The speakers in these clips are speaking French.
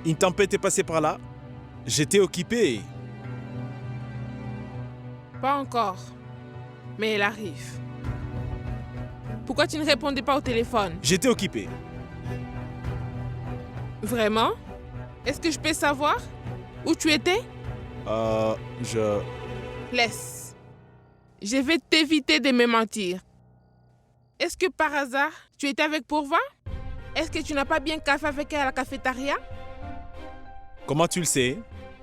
Une tempête est passée par là. J'étais occupé. Pas encore. Mais elle arrive. Pourquoi tu ne répondais pas au téléphone? J'étais occupé. Vraiment? Est-ce que je peux savoir où tu étais? Laisse. Je vais t'éviter de me mentir. Est-ce que par hasard, tu étais avec Pourva? Est-ce que tu n'as pas bien café avec elle à la cafétéria? Comment tu le sais?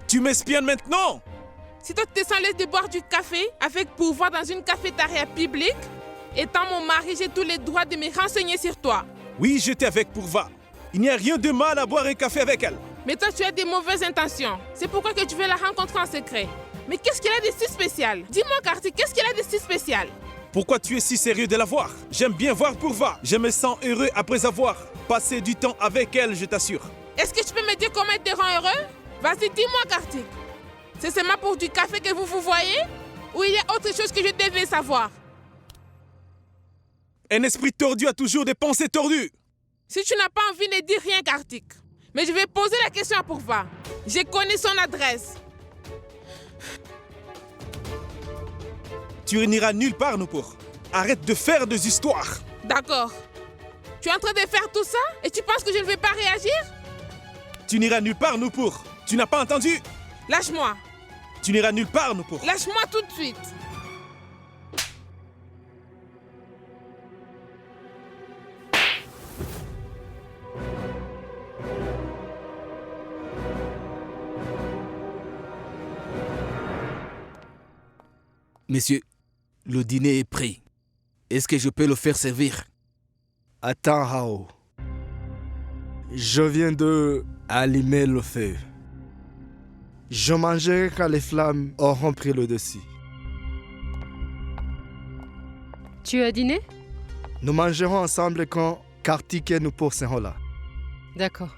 Tu m'espionnes maintenant? Si toi tu te sens l'aise de boire du café avec Pourva dans une cafétéria publique, étant mon mari, j'ai tous les droits de me renseigner sur toi. Oui, j'étais avec Pourva. Il n'y a rien de mal à boire un café avec elle. Mais toi, tu as des mauvaises intentions. C'est pourquoi que tu veux la rencontrer en secret. Mais qu'est-ce qu'elle a de si spécial? Dis-moi, Kartik, qu'est-ce qu'elle a de si spécial? Pourquoi tu es si sérieux de la voir? J'aime bien voir Pourva. Je me sens heureux après avoir passé du temps avec elle, je t'assure. Est-ce que tu peux me dire comment elle te rend heureux? Vas-y, dis-moi, Kartik. C'est seulement pour du café que vous vous voyez? Ou il y a autre chose que je devais savoir? Un esprit tordu a toujours des pensées tordues. Si tu n'as pas envie, ne dis rien, Kartik. Mais je vais poser la question à Pourva. Je connais son adresse. Tu n'iras nulle part, Nupur. Arrête de faire des histoires. D'accord. Tu es en train de faire tout ça et tu penses que je ne vais pas réagir? Tu n'iras nulle part, Nupur. Tu n'as pas entendu? Lâche-moi. Tu n'iras nulle part, Nupur. Lâche-moi tout de suite. Monsieur, le dîner est prêt. Est-ce que je peux le faire servir? Attends, Hao. Je viens de allumer le feu. Je mangerai quand les flammes auront pris le dessus. Tu as dîné? Nous mangerons ensemble quand Kartik et Nupur seront là. D'accord.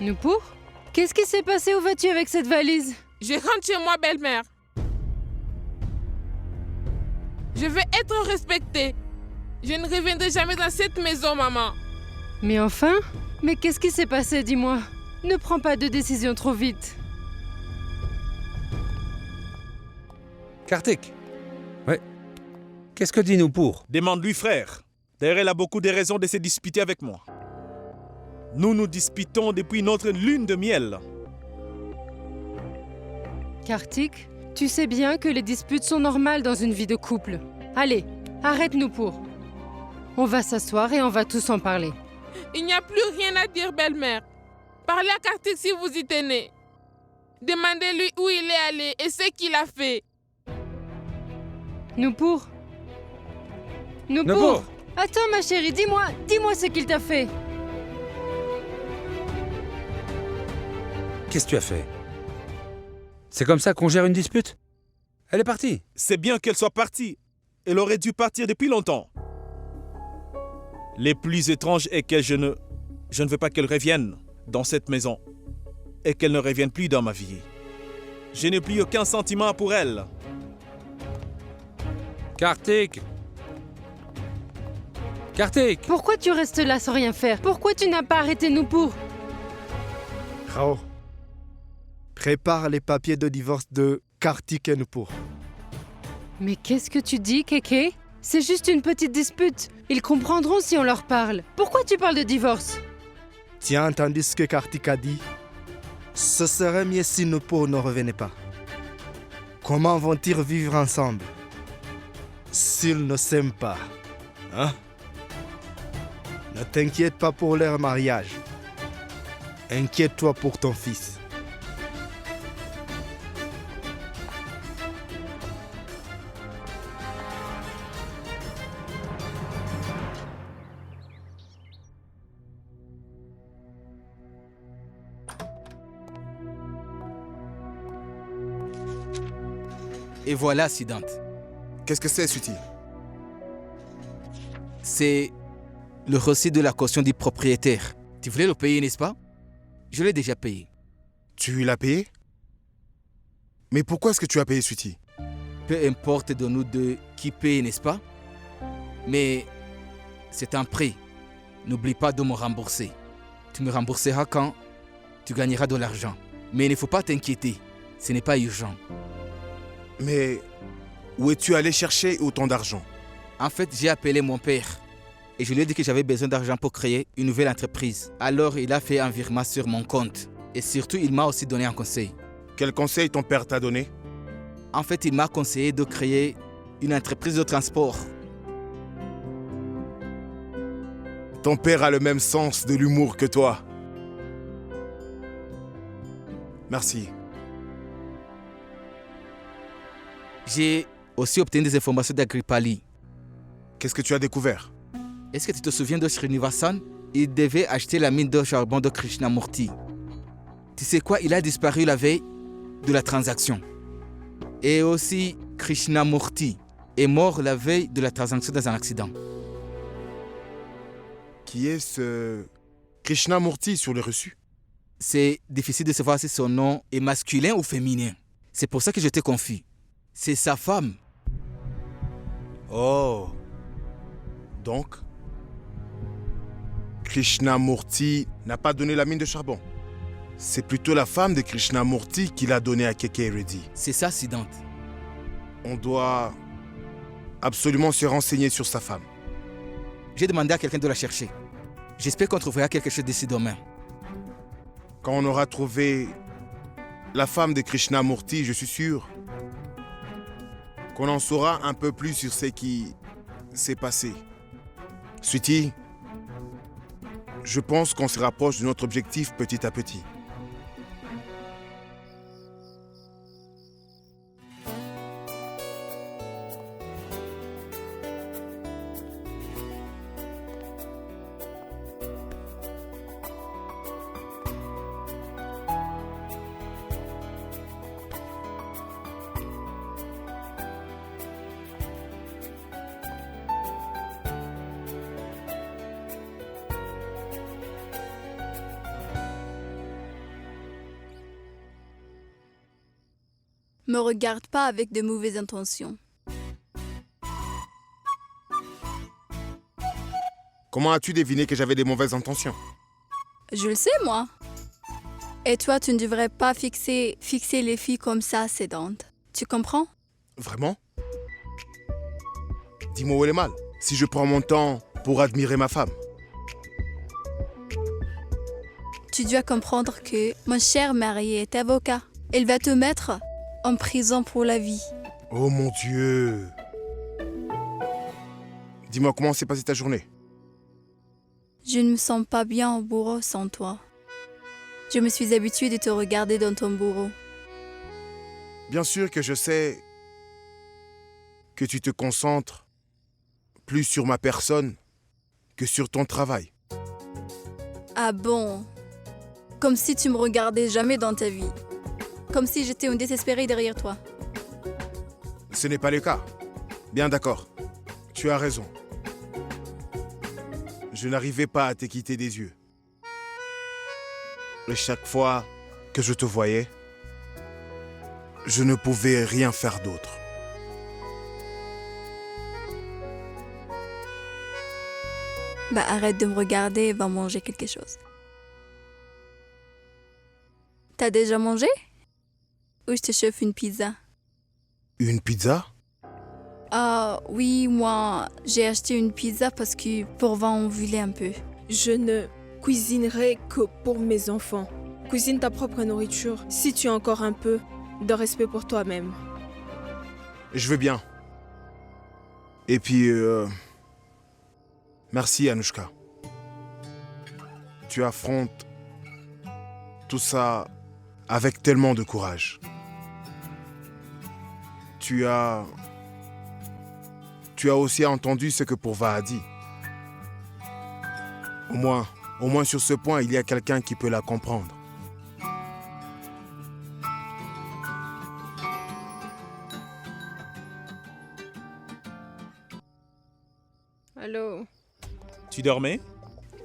Nupur? Qu'est-ce qui s'est passé? Où vas-tu avec cette valise? Je rentre chez moi, belle-mère. Je vais être respectée. Je ne reviendrai jamais dans cette maison, maman. Mais enfin? Mais qu'est-ce qui s'est passé, dis-moi? Ne prends pas de décision trop vite. Kartik. Ouais. Qu'est-ce que dit Nupur? Demande-lui, frère. D'ailleurs, elle a beaucoup de raisons de se disputer avec moi. Nous nous disputons depuis notre lune de miel. Kartik, tu sais bien que les disputes sont normales dans une vie de couple. Allez, arrête-nous pour. On va s'asseoir et on va tous en parler. Il n'y a plus rien à dire, belle-mère. Parlez à Kartik si vous y tenez. Demandez-lui où il est allé et ce qu'il a fait. Nupur. Nupur. Attends, ma chérie, dis-moi ce qu'il t'a fait. Qu'est-ce que tu as fait? C'est comme ça qu'on gère une dispute? Elle est partie. C'est bien qu'elle soit partie. Elle aurait dû partir depuis longtemps. Les plus étranges est que je ne veux pas qu'elle revienne dans cette maison et qu'elle ne revienne plus dans ma vie. Je n'ai plus aucun sentiment pour elle. Kartik. Kartik. Pourquoi tu restes là sans rien faire? Pourquoi tu n'as pas arrêté Nupur? Hao, prépare les papiers de divorce de Kartik et Nupur. Mais qu'est-ce que tu dis, Keke? C'est juste une petite dispute. Ils comprendront si on leur parle. Pourquoi tu parles de divorce? Tu as entendu ce que Kartik a dit? Ce serait mieux si Nupur ne revenait pas. Comment vont-ils vivre ensemble s'ils ne s'aiment pas? Hein? Ne t'inquiète pas pour leur mariage. Inquiète-toi pour ton fils. Et voilà, Siddhant. Qu'est-ce que c'est, Suti? C'est le reçu de la caution du propriétaire. Tu voulais le payer, n'est-ce pas? Je l'ai déjà payé. Tu l'as payé? Mais pourquoi est-ce que tu as payé, Suti? Peu importe de nous deux qui paye, n'est-ce pas? Mais c'est un prêt N'oublie pas de me rembourser. Tu me rembourseras quand tu gagneras de l'argent. Mais il ne faut pas t'inquiéter, ce n'est pas urgent. Mais où es-tu allé chercher autant d'argent? En fait, j'ai appelé mon père et je lui ai dit que j'avais besoin d'argent pour créer une nouvelle entreprise. Alors, il a fait un virement sur mon compte. Et surtout, il m'a aussi donné un conseil. Quel conseil ton père t'a donné? En fait, il m'a conseillé de créer une entreprise de transport. Ton père a le même sens de l'humour que toi. Merci. J'ai aussi obtenu des informations d'Agripali. Qu'est-ce que tu as découvert? Est-ce que tu te souviens de Srinivasan? Il devait acheter la mine de charbon de Krishnamurti. Tu sais quoi? Il a disparu la veille de la transaction. Et aussi, Krishnamurti est mort la veille de la transaction dans un accident. Qui est ce Krishnamurti sur le reçu? C'est difficile de savoir si son nom est masculin ou féminin. C'est pour ça que j'étais confus. C'est sa femme. Oh. Donc, Krishnamurti n'a pas donné la mine de charbon. C'est plutôt la femme de Krishnamurti qui l'a donnée à Keke Reddy. C'est ça, Siddhant. On doit absolument se renseigner sur sa femme. J'ai demandé à quelqu'un de la chercher. J'espère qu'on trouvera quelque chose d'ici demain. Quand on aura trouvé la femme de Krishnamurti, je suis sûr qu'on en saura un peu plus sur ce qui s'est passé. Sweetie, je pense qu'on se rapproche de notre objectif petit à petit. Me regarde pas avec de mauvaises intentions. Comment as-tu deviné que j'avais des mauvaises intentions? Je le sais, moi. Et toi, tu ne devrais pas fixer les filles comme ça, sédantes. Tu comprends? Vraiment? Dis-moi où elle est mal. Si je prends mon temps pour admirer ma femme. Tu dois comprendre que mon cher mari est avocat. Il va te mettre en prison pour la vie. Oh mon Dieu! Dis-moi, comment s'est passée ta journée? Je ne me sens pas bien au bureau sans toi. Je me suis habituée de te regarder dans ton bureau. Bien sûr que je sais que tu te concentres plus sur ma personne que sur ton travail. Ah bon? Comme si tu me regardais jamais dans ta vie. Comme si j'étais une désespérée derrière toi. Ce n'est pas le cas. Bien d'accord. Tu as raison. Je n'arrivais pas à te quitter des yeux. Et chaque fois que je te voyais, je ne pouvais rien faire d'autre. Bah arrête de me regarder et va manger quelque chose. T'as déjà mangé? Ou je te chauffe une pizza? Une pizza? Ah oui, moi, j'ai acheté une pizza parce que Pourva en voulait un peu. Je ne cuisinerai que pour mes enfants. Cuisine ta propre nourriture si tu as encore un peu de respect pour toi-même. Je veux bien. Et puis, merci Anushka. Tu affrontes tout ça avec tellement de courage. Tu as aussi entendu ce que Pourva a dit. Au moins sur ce point, il y a quelqu'un qui peut la comprendre. Allô? Tu dormais?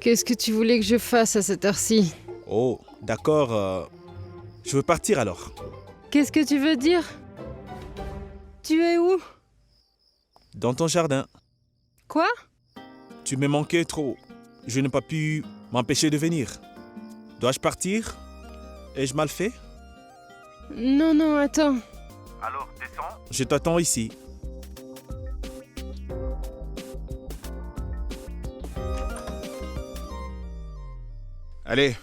Qu'est-ce que tu voulais que je fasse à cette heure-ci? Oh, d'accord. Je veux partir alors. Qu'est-ce que tu veux dire? Tu es où? Dans ton jardin. Quoi? Tu me manquais trop. je n'ai pas pu m'empêcher de venir. Dois-je partir? Ai-je mal fait? Non, non, attends. Alors, descends. Je t'attends ici. Allez,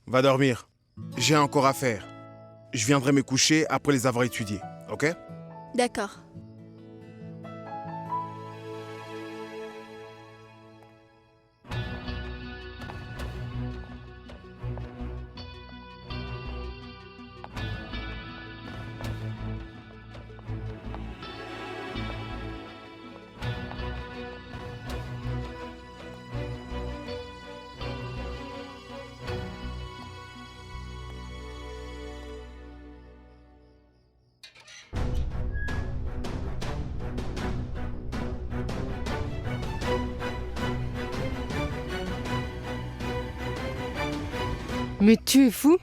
va dormir. J'ai encore à faire. Je viendrai me coucher après les avoir étudiés, ok? D'accord. Mais tu es fou?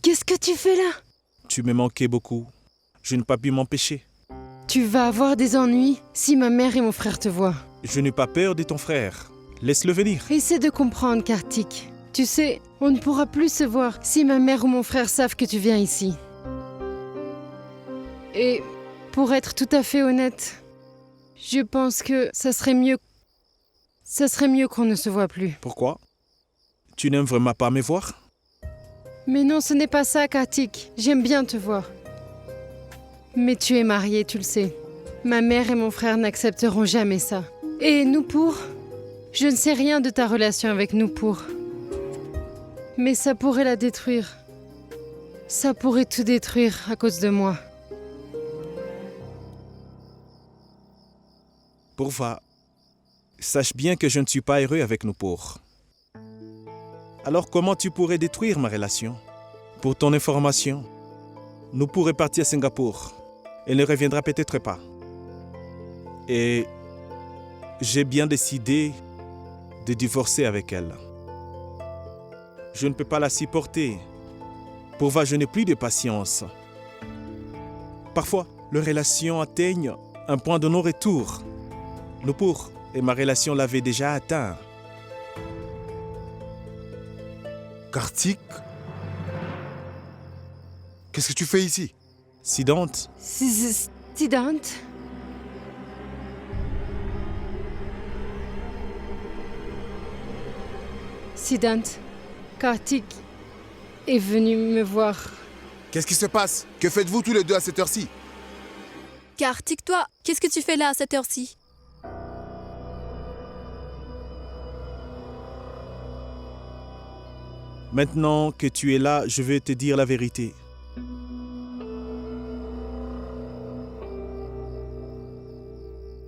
Qu'est-ce que tu fais là? Tu me manquais beaucoup. Je n'ai pas pu m'empêcher. Tu vas avoir des ennuis si ma mère et mon frère te voient. Je n'ai pas peur de ton frère. Laisse-le venir. Essaie de comprendre, Kartik. Tu sais, on ne pourra plus se voir si ma mère ou mon frère savent que tu viens ici. Et pour être tout à fait honnête, je pense que ça serait mieux qu'on ne se voit plus. Pourquoi? Tu n'aimes vraiment pas me voir? Mais non, ce n'est pas ça, Kartik. J'aime bien te voir. Mais tu es marié, tu le sais. Ma mère et mon frère n'accepteront jamais ça. Et Nupur, je ne sais rien de ta relation avec Nupur. Mais ça pourrait la détruire. Ça pourrait tout détruire à cause de moi. Pourva, sache bien que je ne suis pas heureux avec Nupur. Alors comment tu pourrais détruire ma relation? Pour ton information, Nupur est partie à Singapour. Elle ne reviendra peut-être pas. Et j'ai bien décidé de divorcer avec elle. Je ne peux pas la supporter. Pourva, je n'ai plus de patience. Parfois, les relations atteignent un point de non-retour. Nupur et ma relation l'avaient déjà atteint. Kartik? Qu'est-ce que tu fais ici? Siddhant, Siddhant? Siddhant, Kartik est venu me voir. Qu'est-ce qui se passe? Que faites-vous tous les deux à cette heure-ci? Kartik, toi, qu'est-ce que tu fais là à cette heure-ci? maintenant que tu es là, je vais te dire la vérité.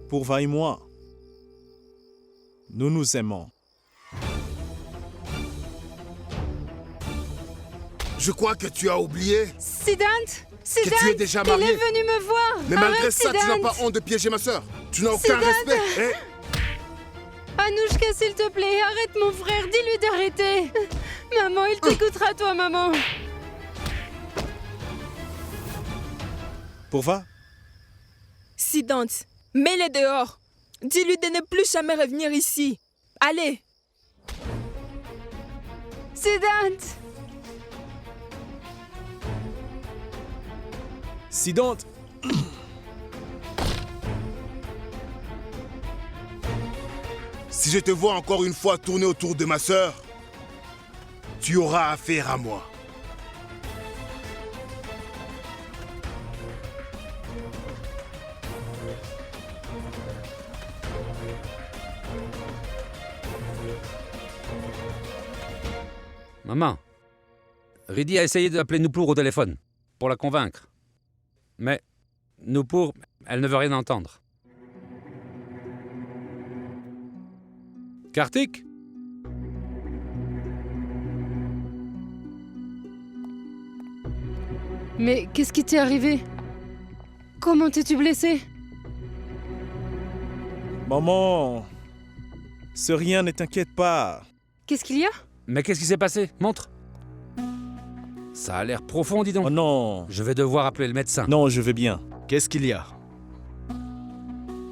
Pourva et moi, nous nous aimons. Je crois que tu as oublié Siddhant! que tu es déjà marié. Il est venu me voir! Mais malgré Arrête, ça, tu Siddhant. n'as pas honte de piéger ma sœur. Tu n'as aucun respect. Eh? Anouchka, s'il te plaît, arrête mon frère, dis-lui d'arrêter! Maman, il t'écoutera, toi, maman! Pourva, Siddhant, mets-les dehors. Dis-lui de ne plus jamais revenir ici. Allez. Siddhant! Siddhant, Si je te vois encore une fois tourner autour de ma sœur, tu auras affaire à moi. Maman, Riddhi a essayé d'appeler Nupur au téléphone pour la convaincre. Mais Nupur, elle ne veut rien entendre. Kartik? Mais qu'est-ce qui t'est arrivé? Comment t'es-tu blessé? maman, ce rien ne t'inquiète pas. Qu'est-ce qu'il y a? Mais qu'est-ce qui s'est passé? Montre. Ça a l'air profond, dis donc. Oh non, Je vais devoir appeler le médecin. non, je vais bien. Qu'est-ce qu'il y a?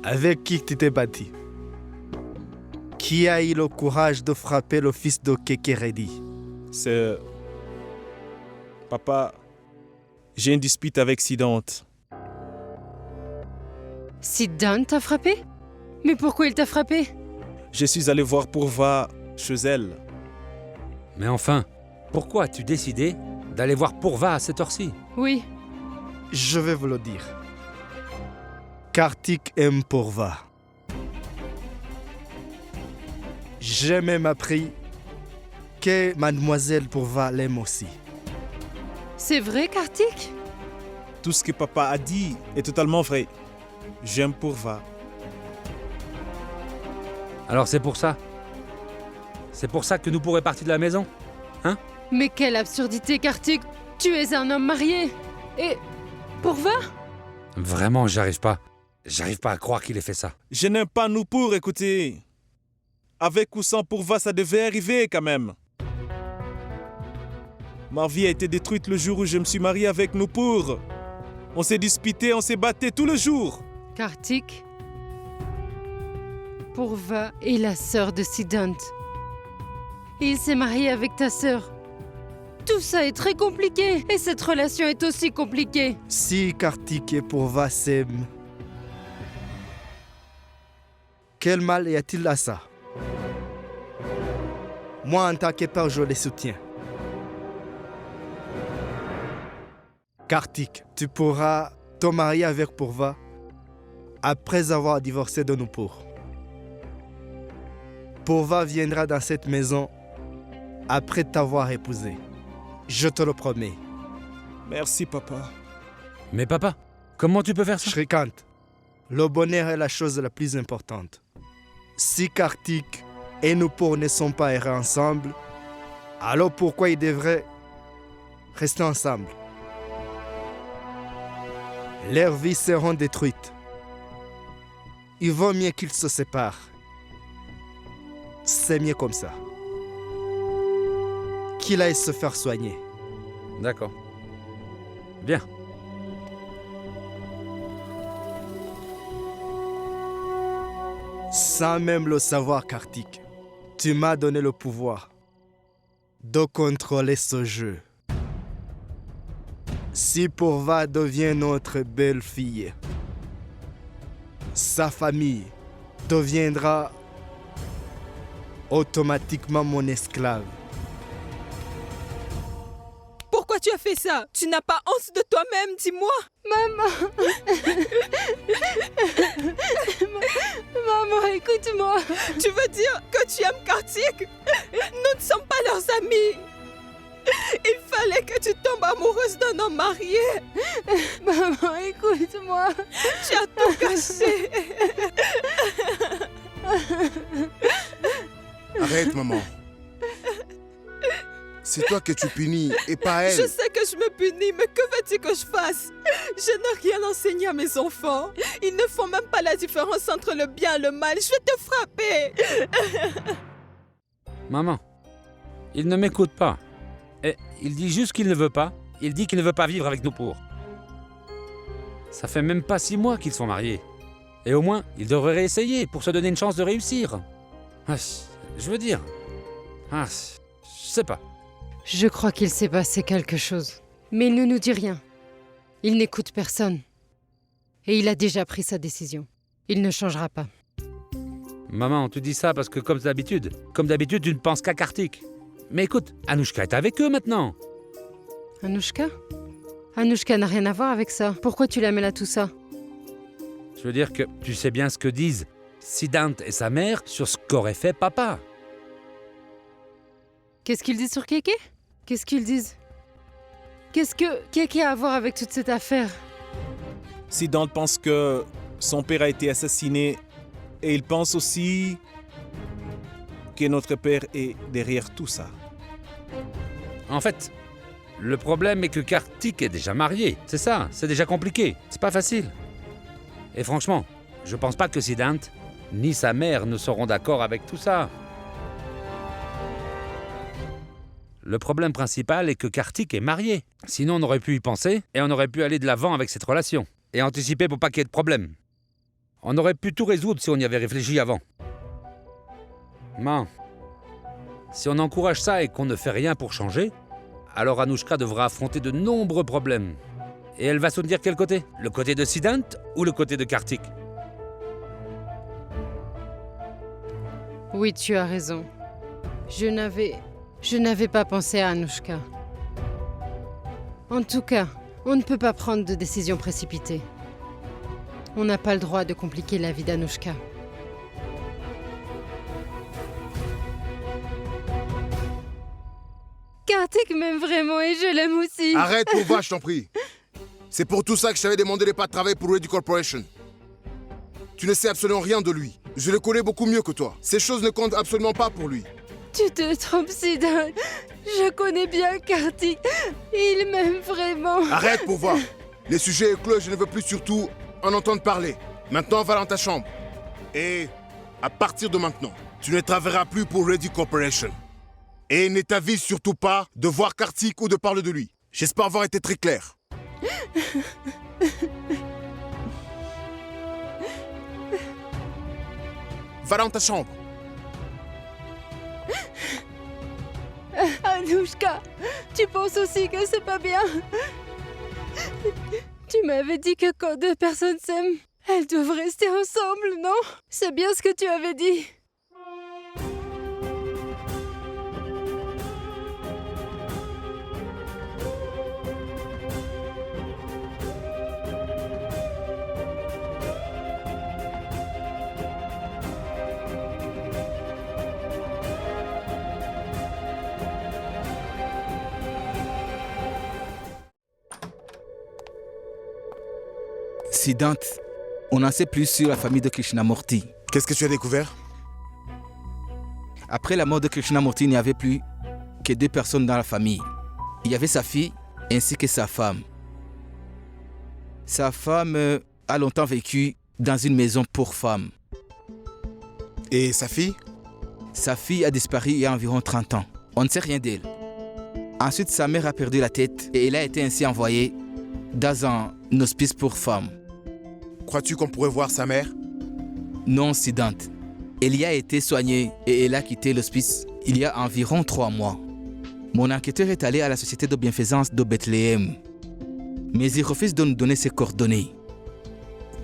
Avec qui tu t'es battu? Qui a eu le courage de frapper le fils de Kekeredi? C'est... Papa, j'ai une dispute avec Sidante. Siddhant t'a frappé? Mais pourquoi il t'a frappé? Je suis allé voir Purva chez elle. Mais enfin, pourquoi as-tu décidé d'aller voir Purva à cette heure-ci? Oui, Je vais vous le dire. Kartik aime Purva. J'ai même appris que mademoiselle Purva l'aime aussi. c'est vrai, Kartik? Tout ce que papa a dit est totalement vrai. J'aime Purva. Alors c'est pour ça? C'est pour ça que nous pourrions partir de la maison? Mais quelle absurdité, Kartik! Tu es un homme marié! Et... Purva? Vraiment, j'arrive pas. J'arrive pas à croire qu'il ait fait ça. Je n'aime pas Nupur, écoutez. Avec ou sans Purva, ça devait arriver quand même. Ma vie a été détruite le jour où je me suis marié avec Nupur. On s'est disputé, on s'est battu tout le jour. Kartik? Purva est la sœur de Siddhant. Et il s'est marié avec ta sœur. Tout ça est très compliqué. Et cette relation est aussi compliquée. Si Kartik et Purva s'aiment, quel mal y a-t-il à ça? Moi, en tant que père, je les soutiens. Kartik, tu pourras te marier avec Purva après avoir divorcé de Nupur. Purva viendra dans cette maison après t'avoir épousé. Je te le promets. Merci, papa. Mais papa, comment tu peux faire ça? Shrikant, le bonheur est la chose la plus importante. Si Kartik et Nupur ne sont pas heureux ensemble, alors pourquoi ils devraient rester ensemble? Leurs vies seront détruites. Il vaut mieux qu'ils se séparent. C'est mieux comme ça. Qu'il aille se faire soigner. D'accord. Bien. Sans même le savoir, Kartik, tu m'as donné le pouvoir de contrôler ce jeu. Si Purva devient notre belle-fille, sa famille deviendra automatiquement mon esclave. Pourquoi tu as fait ça? Tu n'as pas honte de toi-même, dis-moi. Maman, écoute-moi. Tu veux dire que tu aimes Kartik? Nous ne sommes pas leurs amis. Il fallait que tu tombes amoureuse d'un homme marié. Maman, écoute-moi. Tu as tout caché. Arrête, maman. C'est toi que tu punis et pas elle. Je sais que je me punis, mais que veux-tu que je fasse? Je n'ai rien enseigné à mes enfants. Ils ne font même pas la différence entre le bien et le mal. Je vais te frapper. Maman, il ne m'écoute pas. Et il dit juste qu'il ne veut pas. Il dit qu'il ne veut pas vivre avec Nupur. Ça fait même pas 6 mois qu'ils sont mariés. Et au moins, il devrait réessayer pour se donner une chance de réussir. Ah, je veux dire... Ah, je sais pas. Je crois qu'il s'est passé quelque chose. Mais il ne nous dit rien. Il n'écoute personne. Et il a déjà pris sa décision. Il ne changera pas. Maman, tu dis ça parce que comme d'habitude, tu ne penses qu'à Kartik. Mais écoute, Anushka est avec eux maintenant. Anushka? Anushka n'a rien à voir avec ça. Pourquoi tu la mêles à tout ça? Je veux dire que tu sais bien ce que disent Siddhant et sa mère sur ce qu'aurait fait papa. Qu'est-ce qu'ils disent sur Keke? Qu'est-ce qu'ils disent? Qu'est-ce que Keke a à voir avec toute cette affaire? Sidhant pense que son père a été assassiné et il pense aussi que notre père est derrière tout ça. En fait, le problème est que Kartik est déjà marié. C'est ça, c'est déjà compliqué. C'est pas facile. Et franchement, je pense pas que Siddhant ni sa mère ne seront d'accord avec tout ça. Le problème principal est que Kartik est marié. Sinon, on aurait pu y penser et on aurait pu aller de l'avant avec cette relation. Et anticiper pour pas qu'il y ait de problème. On aurait pu tout résoudre si on y avait réfléchi avant. Man, si on encourage ça et qu'on ne fait rien pour changer, alors Anouchka devra affronter de nombreux problèmes. Et elle va soutenir quel côté? Le côté de Siddhant ou le côté de Kartik? Oui, tu as raison. Je n'avais pas pensé à Anouchka. En tout cas, on ne peut pas prendre de décision précipitée. On n'a pas le droit de compliquer la vie d'Anouchka. Kartik m'aime vraiment et je l'aime aussi. Arrête, Purva, je t'en prie. C'est pour tout ça que je t'avais demandé de ne pas travailler pour Ready Corporation. Tu ne sais absolument rien de lui. Je le connais beaucoup mieux que toi. Ces choses ne comptent absolument pas pour lui. Tu te trompes, Siddhant. Je connais bien Kartik. Il m'aime vraiment. Arrête, Purva. Les sujets est clos et je ne veux plus surtout en entendre parler. Maintenant, va dans ta chambre. Et à partir de maintenant, tu ne travailleras plus pour Ready Corporation. Et ne t'avise surtout pas de voir Kartik ou de parler de lui. J'espère avoir été très clair. Va dans ta chambre. Anouchka, tu penses aussi que c'est pas bien? Tu m'avais dit que quand deux personnes s'aiment, elles doivent rester ensemble, non? C'est bien ce que tu avais dit. Siddhant, on en sait plus sur la famille de Krishnamurti. Qu'est-ce que tu as découvert? Après la mort de Krishnamurti, il n'y avait plus que 2 personnes dans la famille. Il y avait sa fille ainsi que sa femme. Sa femme a longtemps vécu dans une maison pour femmes. Et sa fille? Sa fille a disparu il y a environ 30 ans. On ne sait rien d'elle. Ensuite, sa mère a perdu la tête et elle a été ainsi envoyée dans un hospice pour femmes. Crois-tu qu'on pourrait voir sa mère? Non, Siddhant. Elle y a été soignée et elle a quitté l'hospice il y a environ 3 mois. Mon enquêteur est allé à la société de bienfaisance de Bethléem. Mais il refuse de nous donner ses coordonnées.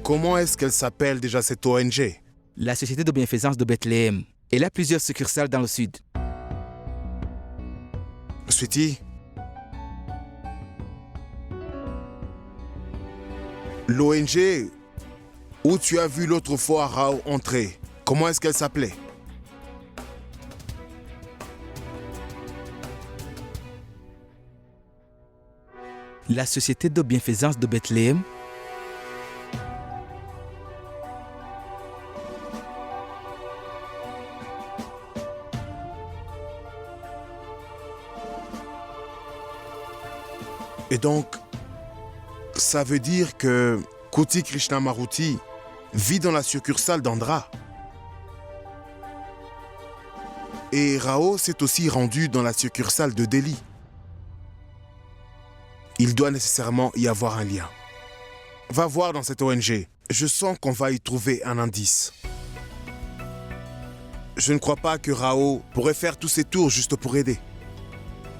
Comment est-ce qu'elle s'appelle déjà cette ONG? La société de bienfaisance de Bethléem. Elle a plusieurs succursales dans le sud. Sweetie, l'ONG où tu as vu l'autre fois Rao entrer, comment est-ce qu'elle s'appelait? La société de bienfaisance de Bethléem. Et donc, ça veut dire que Kuti Krishnamurti vit dans la succursale d'Andhra. Et Rao s'est aussi rendu dans la succursale de Delhi. Il doit nécessairement y avoir un lien. Va voir dans cette ONG. Je sens qu'on va y trouver un indice. Je ne crois pas que Rao pourrait faire tous ces tours juste pour aider.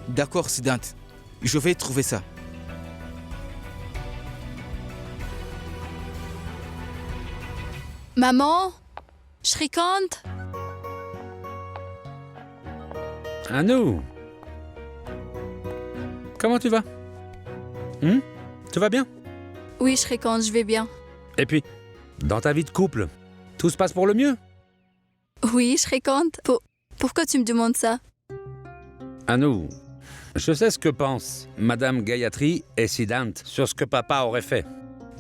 D'accord, Siddhant. Je vais trouver ça. Maman? Shrikant? Anou, comment tu vas? Tu vas bien? Oui, Shrikant, je vais bien. Et puis, dans ta vie de couple, tout se passe pour le mieux? Oui, Shrikant. Pourquoi tu me demandes ça? Anou, je sais ce que pense Madame Gayatri et Siddhant sur ce que papa aurait fait.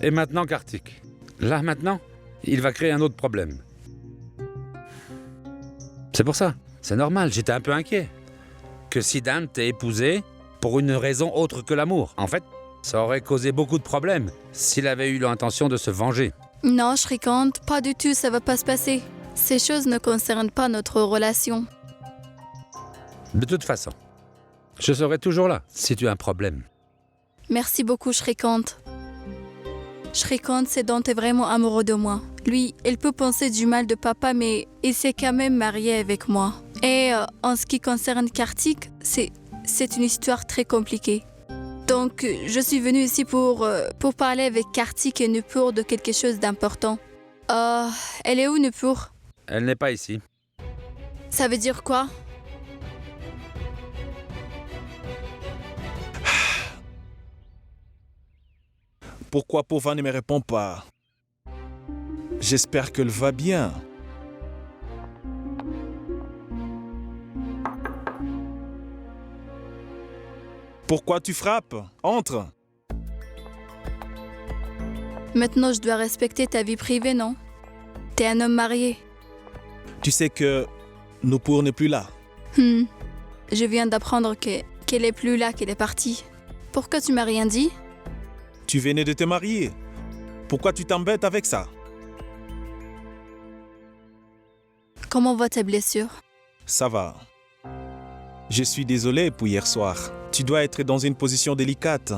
Et maintenant, Kartik. Là, maintenant, il va créer un autre problème. C'est pour ça. C'est normal, j'étais un peu inquiet. Que Siddhant t'ait épousé pour une raison autre que l'amour. En fait, ça aurait causé beaucoup de problèmes s'il avait eu l'intention de se venger. Non, Shrikant, pas du tout, ça va pas se passer. Ces choses ne concernent pas notre relation. De toute façon, je serai toujours là si tu as un problème. Merci beaucoup, Shrikant. Shrikant, Siddhant est vraiment amoureux de moi. Lui, il peut penser du mal de papa, mais il s'est quand même marié avec moi. Et en ce qui concerne Kartik, c'est une histoire très compliquée. Donc, je suis venue ici pour parler avec Kartik et Nupur de quelque chose d'important. Elle est où, Nupur? Elle n'est pas ici. Ça veut dire quoi? Pourquoi Purva ne me répond pas? J'espère qu'elle va bien. Pourquoi tu frappes? Entre. Maintenant, je dois respecter ta vie privée, non? T'es un homme marié. Tu sais que Nupur n'est plus là. Je viens d'apprendre qu'elle est plus là, qu'elle est partie. Pourquoi tu m'as rien dit? Tu venais de te marier. Pourquoi tu t'embêtes avec ça? Comment va ta blessure? Ça va. Je suis désolé pour hier soir. Tu dois être dans une position délicate.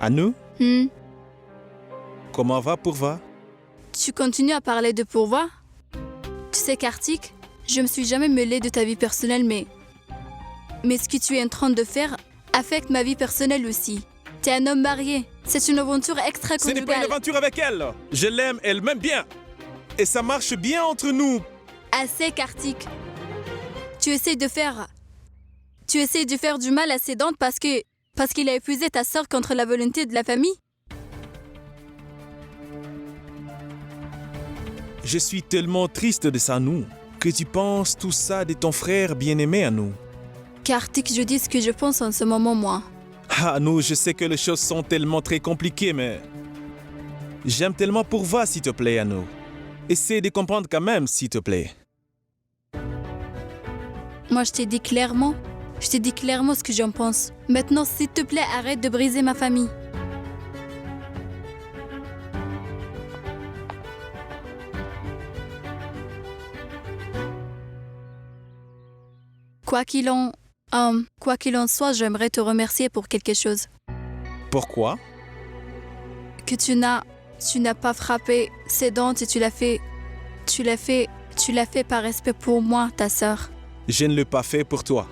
Anu? Comment va Purva? Tu continues à parler de Purva? Tu sais, Kartik, je me suis jamais mêlée de ta vie personnelle, mais ce que tu es en train de faire affecte ma vie personnelle aussi. T'es un homme marié. C'est une aventure Ce extra-conjugale. n'est pas une aventure avec elle. Je l'aime, elle m'aime bien. Et ça marche bien entre nous. Assez, Kartik. Tu essayes de faire du mal à Siddhant parce qu'il a épuisé ta sœur contre la volonté de la famille? Je suis tellement triste de ça, nous, que tu penses tout ça de ton frère bien-aimé à nous. Kartik, je dis ce que je pense en ce moment, moi. Ah, nous, je sais que les choses sont tellement très compliquées, mais... J'aime tellement Purva, s'il te plaît, Anu. Essaie de comprendre quand même, s'il te plaît. Moi, je t'ai dit clairement ce que j'en pense. Maintenant, s'il te plaît, arrête de briser ma famille. Quoi qu'il en soit, j'aimerais te remercier pour quelque chose. Pourquoi? Que tu n'as pas frappé Siddhant et tu l'as fait par respect pour moi, ta sœur. Je ne l'ai pas fait pour toi.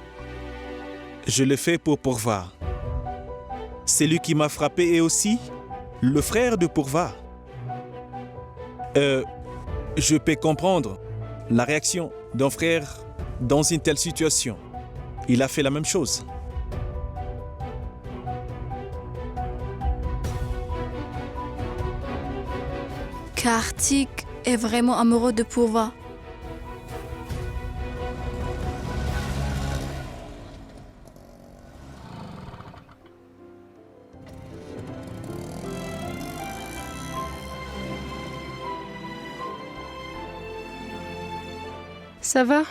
Je le fais pour Purva. C'est lui qui m'a frappé et aussi le frère de Purva. Je peux comprendre la réaction d'un frère dans une telle situation. Il a fait la même chose. Kartik est vraiment amoureux de Purva. Ça va?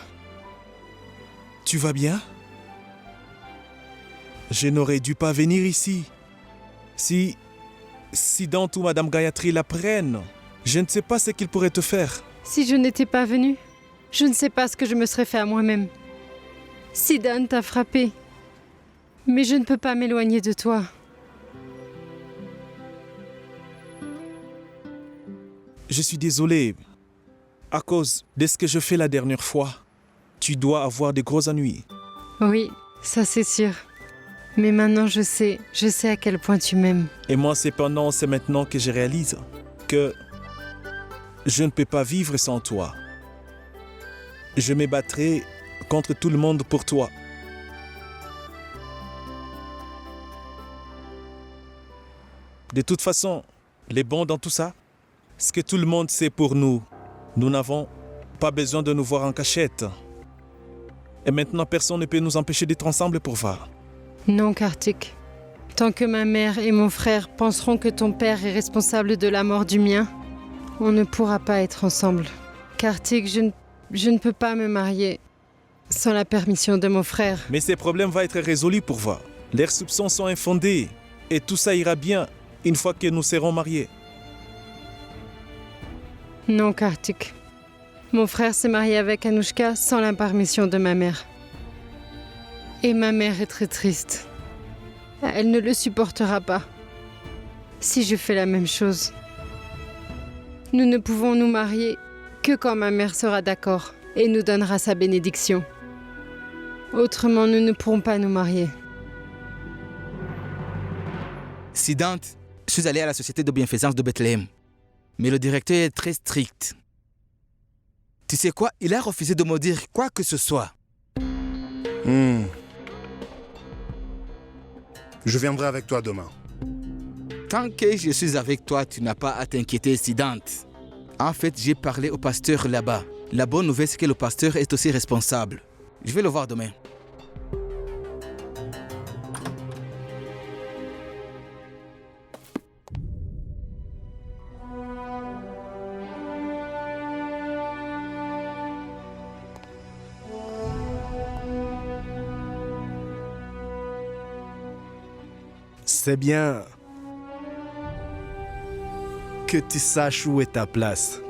Tu vas bien? Je n'aurais dû pas venir ici. Si Siddhant ou Madame Gayatri l'apprennent, je ne sais pas ce qu'ils pourraient te faire. Si je n'étais pas venue, je ne sais pas ce que je me serais fait à moi-même. Siddhant t'a frappé. Mais je ne peux pas m'éloigner de toi. Je suis désolé. À cause de ce que je fais la dernière fois, tu dois avoir des gros ennuis. Oui, ça c'est sûr. Mais maintenant je sais à quel point tu m'aimes. Et moi, c'est maintenant que je réalise que je ne peux pas vivre sans toi. Je me battrai contre tout le monde pour toi. De toute façon, les bons dans tout ça, ce que tout le monde sait pour nous, nous n'avons pas besoin de nous voir en cachette. Et maintenant, personne ne peut nous empêcher d'être ensemble pour voir. Non, Kartik. Tant que ma mère et mon frère penseront que ton père est responsable de la mort du mien, on ne pourra pas être ensemble. Kartik, je ne peux pas me marier sans la permission de mon frère. Mais ces problèmes vont être résolus pour voir. Leurs soupçons sont infondés et tout ça ira bien une fois que nous serons mariés. Non, Kartik. Mon frère s'est marié avec Anushka sans la permission de ma mère. Et ma mère est très triste. Elle ne le supportera pas. Si je fais la même chose. Nous ne pouvons nous marier que quand ma mère sera d'accord et nous donnera sa bénédiction. Autrement, nous ne pourrons pas nous marier. Siddhant, je suis allé à la société de bienfaisance de Bethléem. Mais le directeur est très strict. Tu sais quoi? Il a refusé de me dire quoi que ce soit. Je viendrai avec toi demain. Tant que je suis avec toi, tu n'as pas à t'inquiéter, Siddhant. En fait, j'ai parlé au pasteur là-bas. La bonne nouvelle, c'est que le pasteur est aussi responsable. Je vais le voir demain. C'est bien que tu saches où est ta place.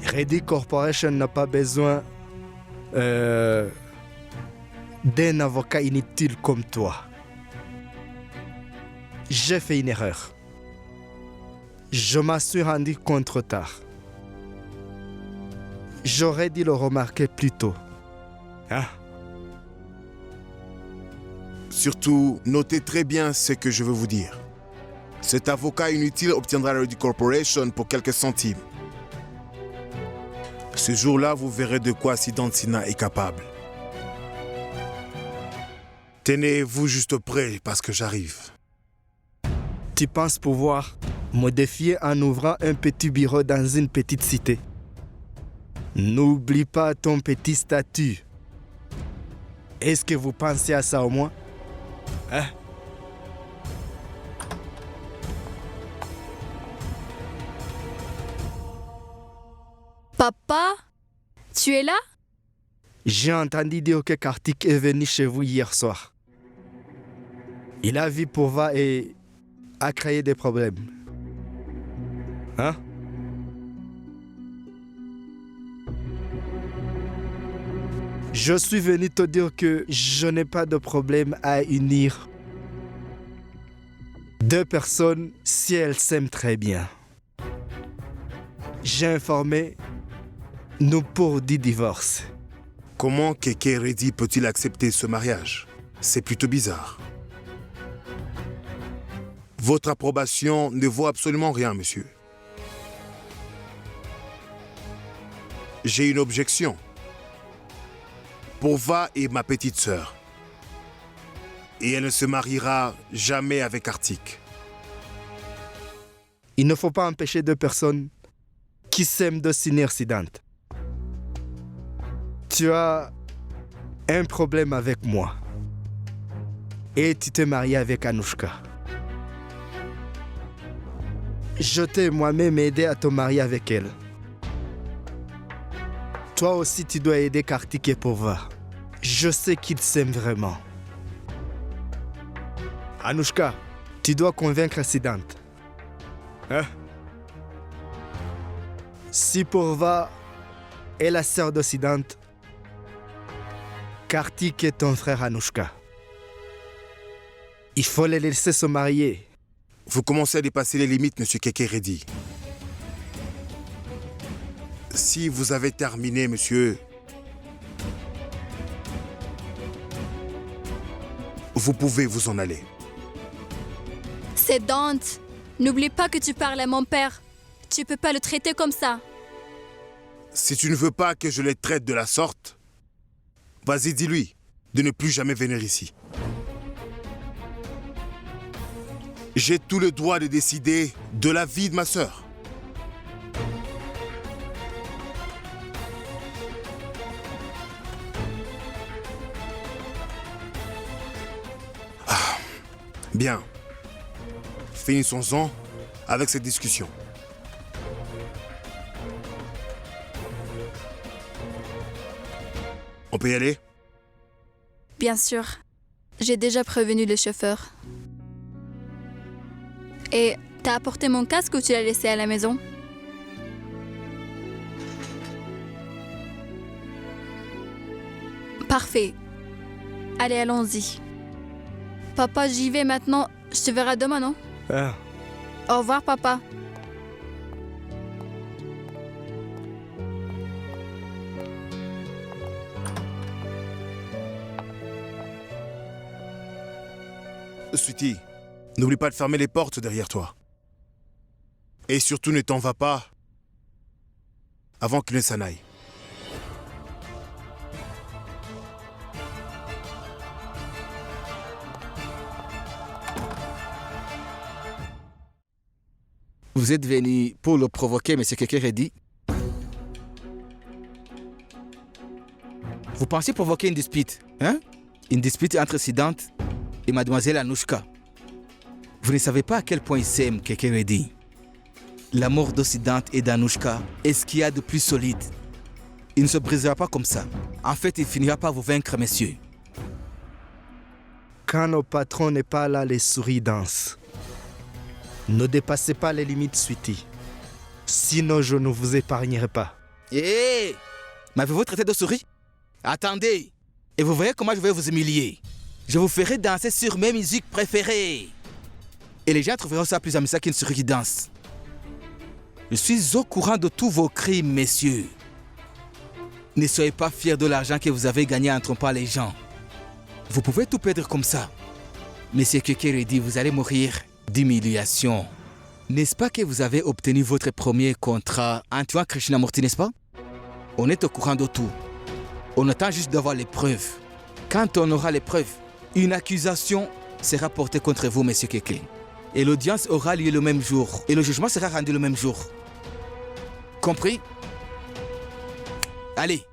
Reddy Corporation n'a pas besoin d'un avocat inutile comme toi. J'ai fait une erreur. Je m'en suis rendu compte trop tard. J'aurais dû le remarquer plus tôt. Hein? Surtout, notez très bien ce que je veux vous dire. Cet avocat inutile obtiendra la Reddy Corporation pour quelques centimes. Ce jour-là, vous verrez de quoi Siddhant Sinha est capable. Tenez-vous juste prêt parce que j'arrive. Tu penses pouvoir me défier en ouvrant un petit bureau dans une petite cité? N'oublie pas ton petit statut. Est-ce que vous pensez à ça au moins? Hein? Papa, tu es là? J'ai entendu dire que Kartik est venu chez vous hier soir. Il a vu Purva et a créé des problèmes. Hein? Je suis venu te dire que je n'ai pas de problème à unir deux personnes si elles s'aiment très bien. J'ai informé nous pour 10 divorces. Comment Keke Reddy peut-il accepter ce mariage? C'est plutôt bizarre. Votre approbation ne vaut absolument rien, monsieur. J'ai une objection. Purva est ma petite sœur. Et elle ne se mariera jamais avec Kartik. Il ne faut pas empêcher deux personnes qui s'aiment de s'unir, Siddhant. Tu as un problème avec moi. Et tu t'es marié avec Anushka. Je t'ai moi-même aidé à te marier avec elle. Toi aussi, tu dois aider Kartik et Purva. Je sais qu'ils s'aiment vraiment. Anushka, tu dois convaincre Siddhant. Hein? Si Purva est la sœur de Siddhant, Kartik est ton frère Anushka. Il faut les laisser se marier. Vous commencez à dépasser les limites, monsieur Keke Reddy. Si vous avez terminé, monsieur, vous pouvez vous en aller. C'est Dante. N'oublie pas que tu parles à mon père. Tu peux pas le traiter comme ça. Si tu ne veux pas que je les traite de la sorte, vas-y, dis-lui de ne plus jamais venir ici. J'ai tout le droit de décider de la vie de ma sœur. Bien. Finissons-en avec cette discussion. On peut y aller? Bien sûr. J'ai déjà prévenu le chauffeur. Et T'as apporté mon casque ou tu l'as laissé à la maison? Parfait. Allez, allons-y. Papa, j'y vais maintenant. Je te verrai demain, non? Ah, Au revoir, papa. Sweetie, n'oublie pas de fermer les portes derrière toi. Et surtout, ne t'en va pas avant qu'il ne s'en aille. Vous êtes venu pour le provoquer, monsieur Kekeredi. Vous pensez provoquer une dispute, hein? Une dispute entre Siddhant et mademoiselle Anushka. Vous ne savez pas à quel point ils s'aiment, Kekeredi. L'amour de Siddhant et d'Anushka est ce qu'il y a de plus solide. Il ne se brisera pas comme ça. En fait, il finira par vous vaincre, messieurs. quand nos patrons n'est pas là, les souris dansent. Ne dépassez pas les limites, Sweetie. Sinon, je ne vous épargnerai pas. Hé! M'avez-vous traité de souris? Attendez! Et vous verrez comment je vais vous humilier. Je vous ferai danser sur mes musiques préférées. Et les gens trouveront ça plus amusant qu'une souris qui danse. Je suis au courant de tous vos crimes, messieurs. Ne soyez pas fiers de l'argent que vous avez gagné en trompant les gens. Vous pouvez tout perdre comme ça. Monsieur Kekeredi, vous allez mourir d'humiliation. N'est-ce pas que vous avez obtenu votre premier contrat en tuant Krishnamurti, n'est-ce pas? On est au courant de tout. On attend juste d'avoir les preuves. Quand on aura les preuves, une accusation sera portée contre vous, monsieur Keke. Et l'audience aura lieu le même jour. Et le jugement sera rendu le même jour. Compris? Allez,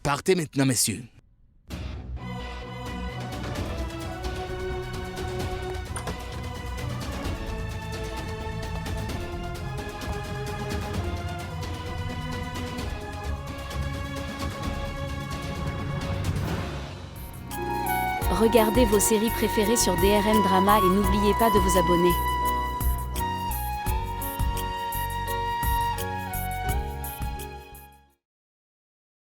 partez maintenant, messieurs. Regardez vos séries préférées sur DRM Drama et n'oubliez pas de vous abonner.